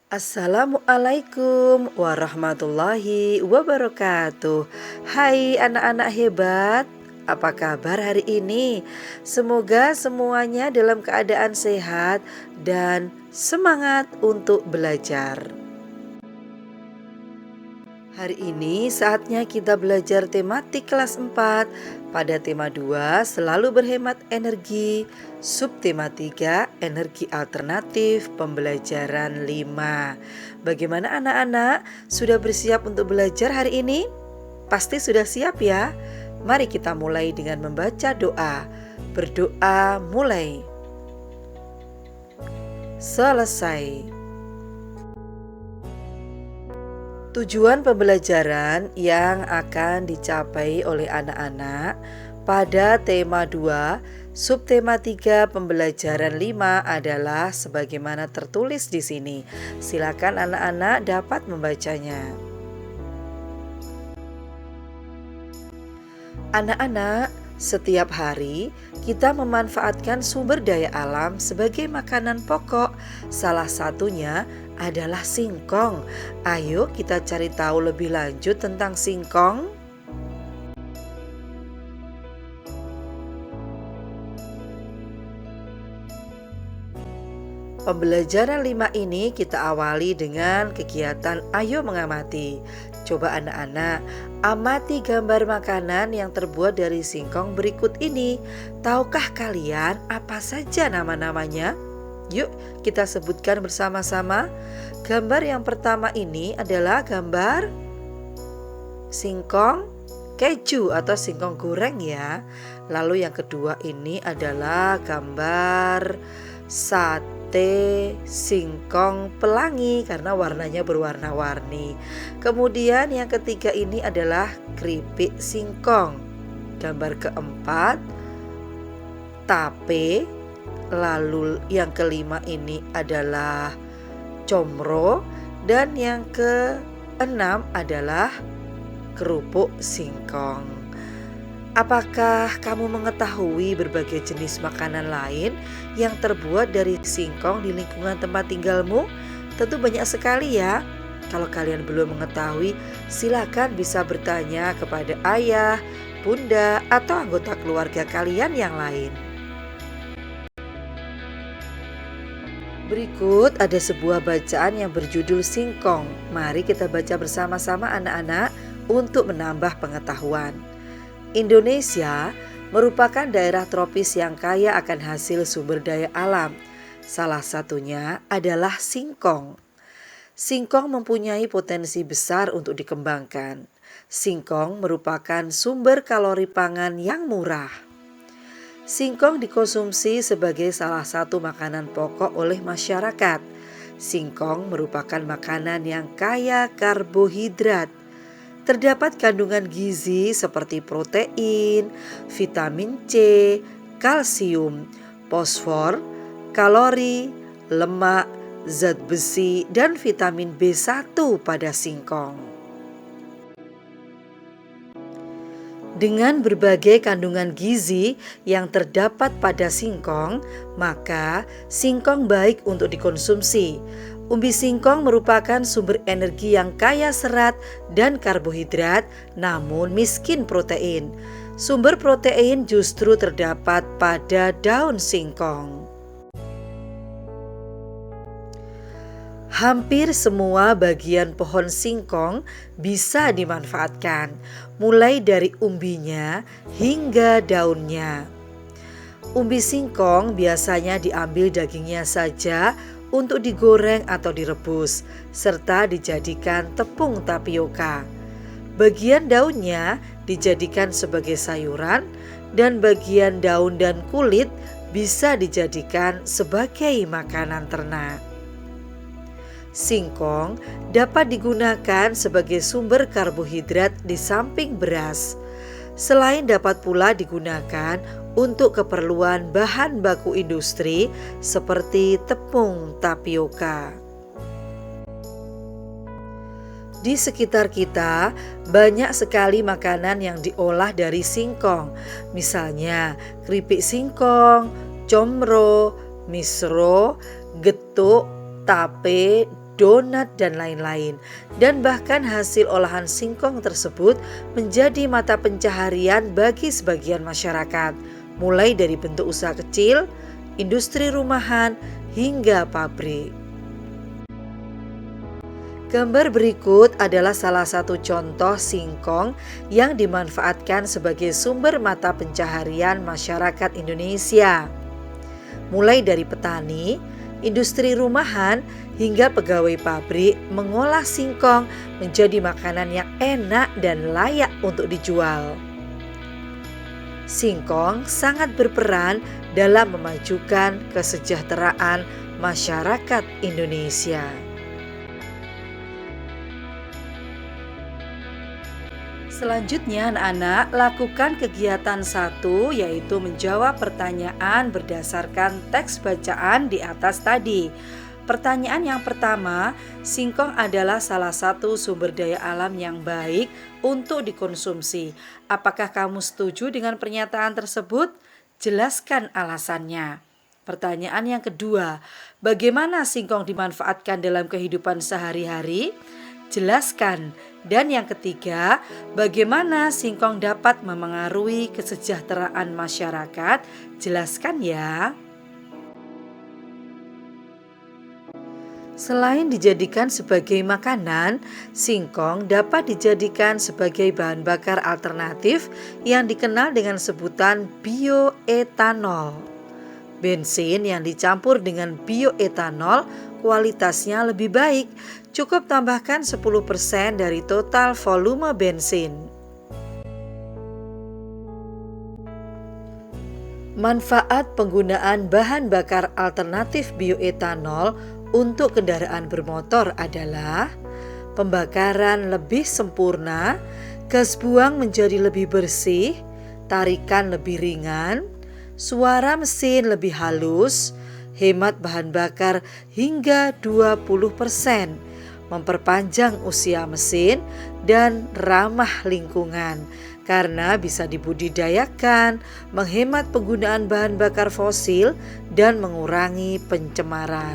Assalamualaikum warahmatullahi wabarakatuh. Hai anak-anak hebat, apa kabar hari ini? Semoga semuanya dalam keadaan sehat dan semangat untuk belajar. Hari ini saatnya kita belajar tematik kelas 4. Pada tema 2, selalu berhemat energi. Subtema 3, energi alternatif, pembelajaran 5. Bagaimana anak-anak? Sudah bersiap untuk belajar hari ini? Pasti sudah siap ya? Mari kita mulai dengan membaca doa. Berdoa mulai. Selesai. Tujuan pembelajaran yang akan dicapai oleh anak-anak pada tema 2, subtema 3, pembelajaran 5 adalah sebagaimana tertulis di sini. Silakan anak-anak dapat membacanya. Anak-anak, setiap hari kita memanfaatkan sumber daya alam sebagai makanan pokok. Salah satunya adalah singkong. Ayo kita cari tahu lebih lanjut tentang singkong. Pembelajaran 5 ini kita awali dengan kegiatan Ayo Mengamati. Coba anak-anak, amati gambar makanan yang terbuat dari singkong berikut ini. Tahukah kalian apa saja nama-namanya? Yuk kita sebutkan bersama-sama. Gambar yang pertama ini adalah gambar singkong keju atau singkong goreng ya. Lalu yang kedua ini adalah gambar sate singkong pelangi karena warnanya berwarna-warni. Kemudian yang ketiga ini adalah keripik singkong. Gambar keempat tape. Lalu yang kelima ini adalah comro. Dan yang keenam adalah kerupuk singkong. Apakah kamu mengetahui berbagai jenis makanan lain yang terbuat dari singkong di lingkungan tempat tinggalmu? Tentu banyak sekali ya. Kalau kalian belum mengetahui, silakan bisa bertanya kepada ayah, bunda, atau anggota keluarga kalian yang lain. Berikut ada sebuah bacaan yang berjudul singkong. Mari kita baca bersama-sama anak-anak untuk menambah pengetahuan. Indonesia merupakan daerah tropis yang kaya akan hasil sumber daya alam. Salah satunya adalah singkong. Singkong mempunyai potensi besar untuk dikembangkan. Singkong merupakan sumber kalori pangan yang murah. Singkong dikonsumsi sebagai salah satu makanan pokok oleh masyarakat. Singkong merupakan makanan yang kaya karbohidrat. Terdapat kandungan gizi seperti protein, vitamin C, kalsium, fosfor, kalori, lemak, zat besi, dan vitamin B1 pada singkong. Dengan berbagai kandungan gizi yang terdapat pada singkong, maka singkong baik untuk dikonsumsi. Umbi singkong merupakan sumber energi yang kaya serat dan karbohidrat, namun miskin protein. Sumber protein justru terdapat pada daun singkong. Hampir semua bagian pohon singkong bisa dimanfaatkan, mulai dari umbinya hingga daunnya. Umbi singkong biasanya diambil dagingnya saja untuk digoreng atau direbus, serta dijadikan tepung tapioka. Bagian daunnya dijadikan sebagai sayuran, dan bagian daun dan kulit bisa dijadikan sebagai makanan ternak. Singkong dapat digunakan sebagai sumber karbohidrat di samping beras. Selain dapat pula digunakan untuk keperluan bahan baku industri seperti tepung tapioka. Di sekitar kita banyak sekali makanan yang diolah dari singkong. Misalnya keripik singkong, comro, misro, getuk, tape, donat, dan lain-lain. Dan bahkan hasil olahan singkong tersebut menjadi mata pencaharian bagi sebagian masyarakat, mulai dari bentuk usaha kecil, industri rumahan, hingga pabrik. Gambar berikut adalah salah satu contoh singkong yang dimanfaatkan sebagai sumber mata pencaharian masyarakat Indonesia. Mulai dari petani, industri rumahan, hingga pegawai pabrik mengolah singkong menjadi makanan yang enak dan layak untuk dijual. Singkong sangat berperan dalam memajukan kesejahteraan masyarakat Indonesia. Selanjutnya anak-anak, lakukan kegiatan 1, yaitu menjawab pertanyaan berdasarkan teks bacaan di atas tadi. Pertanyaan yang pertama, singkong adalah salah satu sumber daya alam yang baik untuk dikonsumsi. Apakah kamu setuju dengan pernyataan tersebut? Jelaskan alasannya. Pertanyaan yang kedua, bagaimana singkong dimanfaatkan dalam kehidupan sehari-hari? Jelaskan. Dan yang ketiga, bagaimana singkong dapat memengaruhi kesejahteraan masyarakat? Jelaskan ya. Selain dijadikan sebagai makanan, singkong dapat dijadikan sebagai bahan bakar alternatif yang dikenal dengan sebutan bioetanol. Bensin yang dicampur dengan bioetanol kualitasnya lebih baik. Cukup tambahkan 10% dari total volume bensin. Manfaat penggunaan bahan bakar alternatif bioetanol untuk kendaraan bermotor adalah pembakaran lebih sempurna, gas buang menjadi lebih bersih, tarikan lebih ringan, suara mesin lebih halus, hemat bahan bakar hingga 20%, memperpanjang usia mesin, dan ramah lingkungan karena bisa dibudidayakan, menghemat penggunaan bahan bakar fosil, dan mengurangi pencemaran.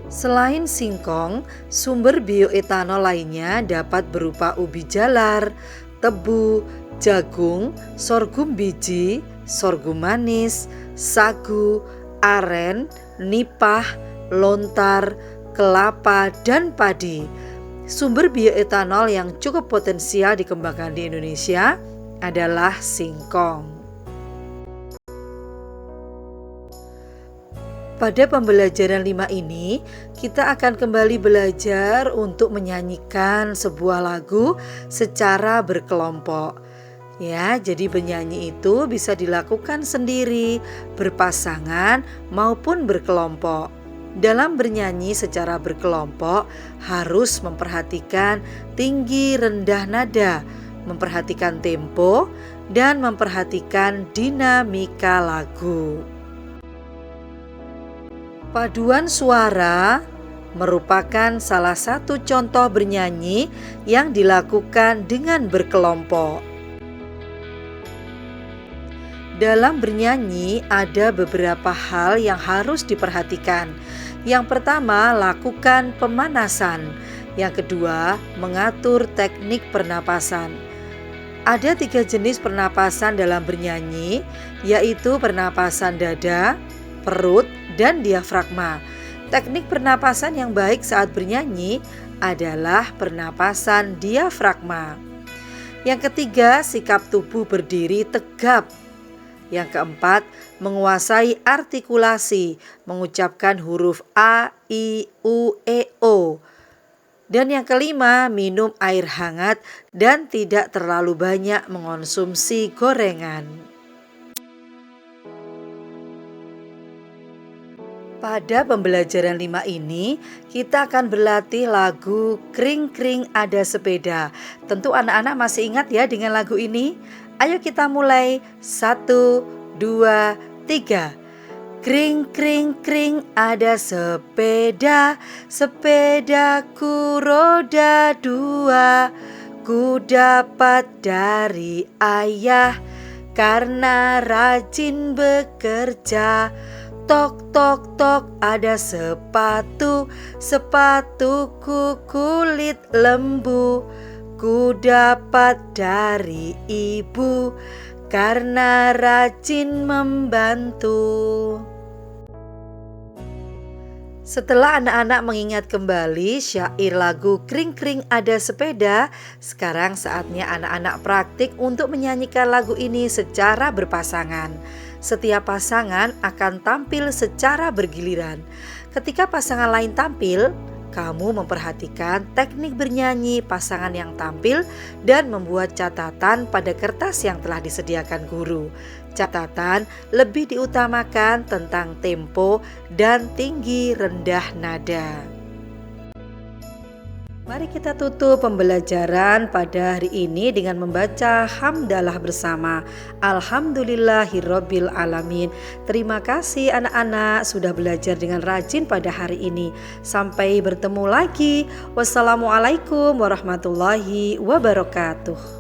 Selain singkong, sumber bioetanol lainnya dapat berupa ubi jalar, tebu, jagung, sorghum biji, sorghum manis, sagu, aren, nipah, lontar, kelapa, dan padi. Sumber bioetanol yang cukup potensial dikembangkan di Indonesia adalah singkong. Pada pembelajaran 5 ini, kita akan kembali belajar untuk menyanyikan sebuah lagu secara berkelompok. Ya, jadi bernyanyi itu bisa dilakukan sendiri, berpasangan, maupun berkelompok. Dalam bernyanyi secara berkelompok harus memperhatikan tinggi rendah nada, memperhatikan tempo, dan memperhatikan dinamika lagu. Paduan suara merupakan salah satu contoh bernyanyi yang dilakukan dengan berkelompok. Dalam bernyanyi ada beberapa hal yang harus diperhatikan. Yang pertama, lakukan pemanasan. Yang kedua, mengatur teknik pernapasan. Ada 3 jenis pernapasan dalam bernyanyi, yaitu pernapasan dada, perut, dan diafragma. Teknik pernapasan yang baik saat bernyanyi adalah pernapasan diafragma. Yang ketiga, sikap tubuh berdiri tegap. Yang keempat, menguasai artikulasi, mengucapkan huruf A, I, U, E, O. Dan yang kelima, minum air hangat dan tidak terlalu banyak mengonsumsi gorengan. Pada pembelajaran 5 ini, kita akan berlatih lagu Kring Kring Ada Sepeda. Tentu anak-anak masih ingat ya dengan lagu ini? Ayo kita mulai. 1, 2, 3. Kring kring kring ada sepeda, sepedaku roda 2. Ku dapat dari ayah karena rajin bekerja. tok tok tok, ada sepatu, sepatuku kulit lembu. Ku dapat dari ibu karena rajin membantu. Setelah anak-anak mengingat kembali syair lagu Kring Kring Ada Sepeda, sekarang saatnya anak-anak praktik untuk menyanyikan lagu ini secara berpasangan. Setiap pasangan akan tampil secara bergiliran. Ketika pasangan lain tampil, kamu memperhatikan teknik bernyanyi pasangan yang tampil dan membuat catatan pada kertas yang telah disediakan guru. Catatan lebih diutamakan tentang tempo dan tinggi rendah nada. Mari kita tutup pembelajaran pada hari ini dengan membaca hamdalah bersama. Alhamdulillahirabbil alamin. Terima kasih anak-anak sudah belajar dengan rajin pada hari ini. Sampai bertemu lagi. Wassalamualaikum warahmatullahi wabarakatuh.